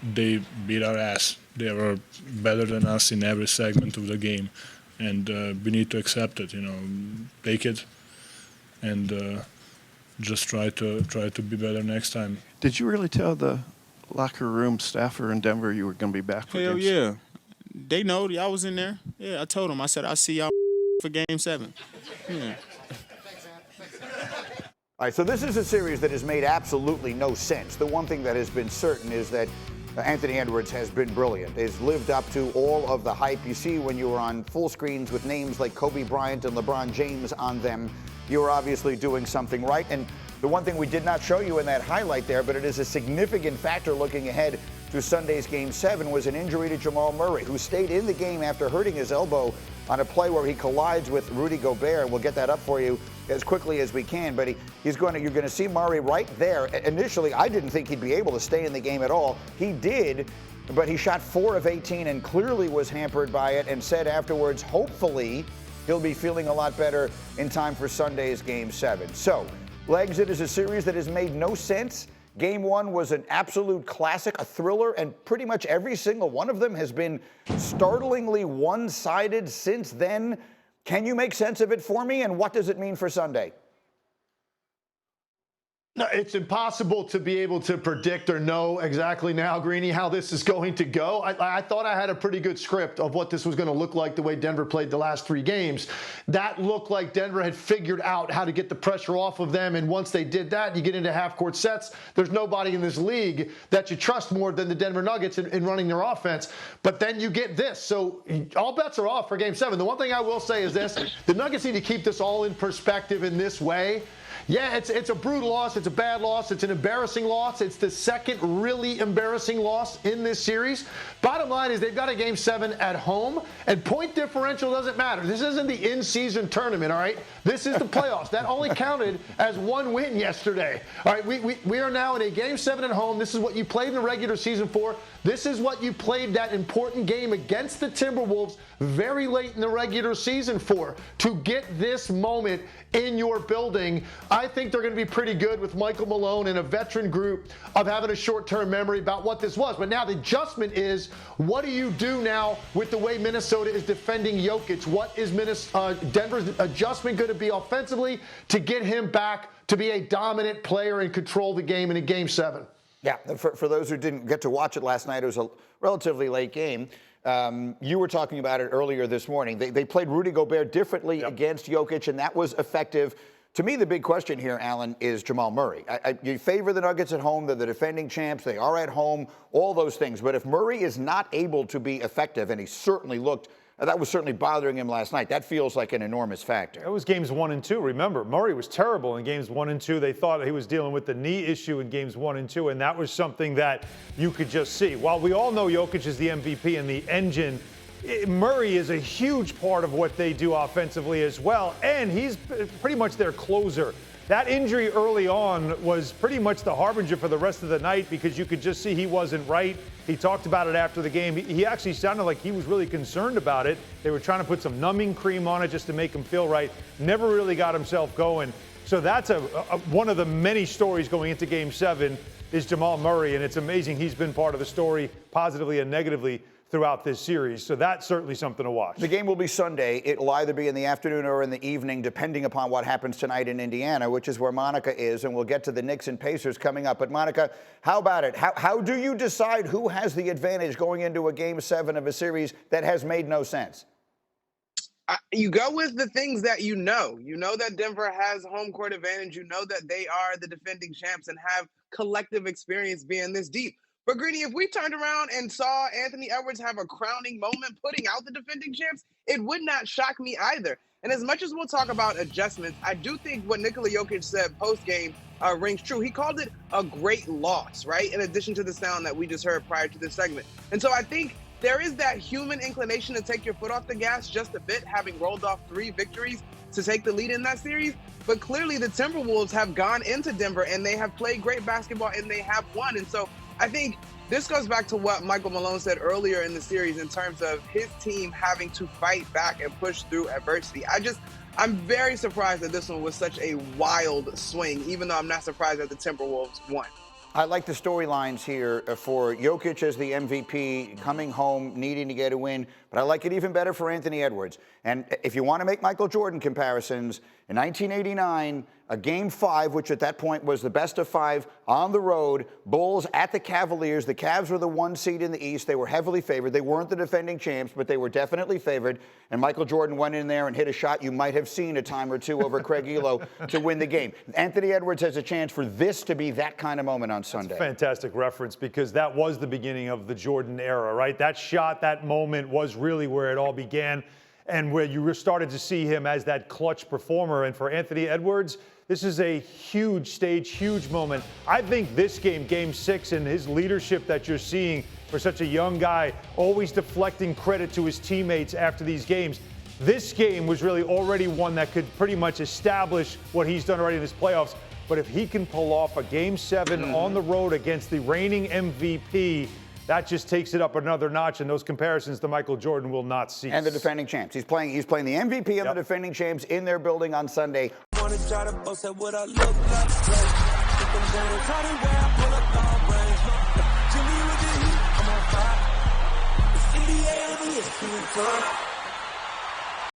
they beat our ass. They were better than us in every segment of the game, and we need to accept it. Take it, and just try to be better next time. Did you really tell the locker room staffer in Denver you were going to be back for Hell Game yeah. They know. I was in there. Yeah, I told them. I said, I'll see y'all for Game 7. Yeah. All right, so this is a series that has made absolutely no sense. The one thing that has been certain is that Anthony Edwards has been brilliant, has lived up to all of the hype you see when you were on full screens with names like Kobe Bryant and LeBron James on them. You were obviously doing something right. And the one thing we did not show you in that highlight there, but it is a significant factor looking ahead to Sunday's Game 7, was an injury to Jamal Murray, who stayed in the game after hurting his elbow on a play where he collides with Rudy Gobert. We'll get that up for you as quickly as we can, but you're going to see Murray right there. Initially, I didn't think he'd be able to stay in the game at all. He did, but he shot 4 of 18 and clearly was hampered by it, and said afterwards, hopefully, he'll be feeling a lot better in time for Sunday's Game 7. So, Legs, it is a series that has made no sense. Game 1 was an absolute classic, a thriller, and pretty much every single one of them has been startlingly one-sided since then. Can you make sense of it for me, and what does it mean for Sunday? No, it's impossible to be able to predict or know exactly now, Greeny, how this is going to go. I thought I had a pretty good script of what this was going to look like the way Denver played the last 3 games. That looked like Denver had figured out how to get the pressure off of them, and once they did that, you get into half-court sets. There's nobody in this league that you trust more than the Denver Nuggets in running their offense. But then you get this. So all bets are off for Game 7. The one thing I will say is this. The Nuggets need to keep this all in perspective in this way. Yeah, it's a brutal loss. It's a bad loss. It's an embarrassing loss. It's the second really embarrassing loss in this series. Bottom line is they've got a Game 7 at home, and point differential doesn't matter. This isn't the in-season tournament, all right? This is the playoffs. That only counted as 1 win yesterday. All right, we are now in a Game 7 at home. This is what you played in the regular season for. This is what you played that important game against the Timberwolves very late in the regular season for, to get this moment in your building. I think they're going to be pretty good with Michael Malone and a veteran group of having a short-term memory about what this was. But now the adjustment is, what do you do now with the way Minnesota is defending Jokic? What is Denver's adjustment going to be offensively to get him back to be a dominant player and control the game in a Game 7? Yeah, for those who didn't get to watch it last night, it was a relatively late game. You were talking about it earlier this morning. They played Rudy Gobert differently against Jokic, and that was effective. To me, the big question here, Alan, is Jamal Murray. You favor the Nuggets at home. They're the defending champs. They are at home, all those things. But if Murray is not able to be effective, and he certainly looked, that was certainly bothering him last night, that feels like an enormous factor. That was Games 1 and 2. Remember, Murray was terrible in Games 1 and 2. They thought he was dealing with the knee issue in Games 1 and 2, and that was something that you could just see. While we all know Jokic is the MVP and the engine, Murray is a huge part of what they do offensively as well, and he's pretty much their closer. That injury early on was pretty much the harbinger for the rest of the night, because you could just see he wasn't right. He talked about it after the game. He actually sounded like he was really concerned about it. They were trying to put some numbing cream on it just to make him feel right. Never really got himself going. So that's one of the many stories going into Game 7 is Jamal Murray, and it's amazing he's been part of the story positively and negatively throughout this series. So that's certainly something to watch. The game will be Sunday. It'll either be in the afternoon or in the evening, depending upon what happens tonight in Indiana, which is where Monica is, and we'll get to the Knicks and Pacers coming up. But Monica, how about it? How do you decide who has the advantage going into a Game 7 of a series that has made no sense? You go with the things that you know. You know that Denver has home court advantage. You know that they are the defending champs and have collective experience being this deep. But Greeny, if we turned around and saw Anthony Edwards have a crowning moment putting out the defending champs, it would not shock me either. And as much as we'll talk about adjustments, I do think what Nikola Jokic said post-game rings true. He called it a great loss, right? In addition to the sound that we just heard prior to this segment. And so I think there is that human inclination to take your foot off the gas just a bit, having rolled off 3 victories to take the lead in that series. But clearly the Timberwolves have gone into Denver and they have played great basketball and they have won. And so I think this goes back to what Michael Malone said earlier in the series in terms of his team having to fight back and push through adversity. I'm very surprised that this one was such a wild swing, even though I'm not surprised that the Timberwolves won. I like the storylines here for Jokic as the MVP, coming home, needing to get a win. But I like it even better for Anthony Edwards. And if you want to make Michael Jordan comparisons, in 1989, a Game 5, which at that point was the best of 5 on the road, Bulls at the Cavaliers. The Cavs were the 1 seed in the East. They were heavily favored. They weren't the defending champs, but they were definitely favored. And Michael Jordan went in there and hit a shot you might have seen a time or two over Craig Elo to win the game. Anthony Edwards has a chance for this to be that kind of moment on Sunday. Fantastic reference, because that was the beginning of the Jordan era, right? That shot, that moment was really where it all began, and where you started to see him as that clutch performer. And for Anthony Edwards, this is a huge stage, huge moment. I think this game, Game 6, and his leadership that you're seeing for such a young guy, always deflecting credit to his teammates after these games. This game was really already one that could pretty much establish what he's done already in this playoffs. But if he can pull off a Game 7 on the road against the reigning MVP, that just takes it up another notch, and those comparisons to Michael Jordan will not cease. And the defending champs. He's playing the MVP and the defending champs in their building on Sunday. Wanna try to boast at what I look like. Keep them going, try to wear, I pull up long range. Jimmy with the heat, I'm on fire. It's NBA, it's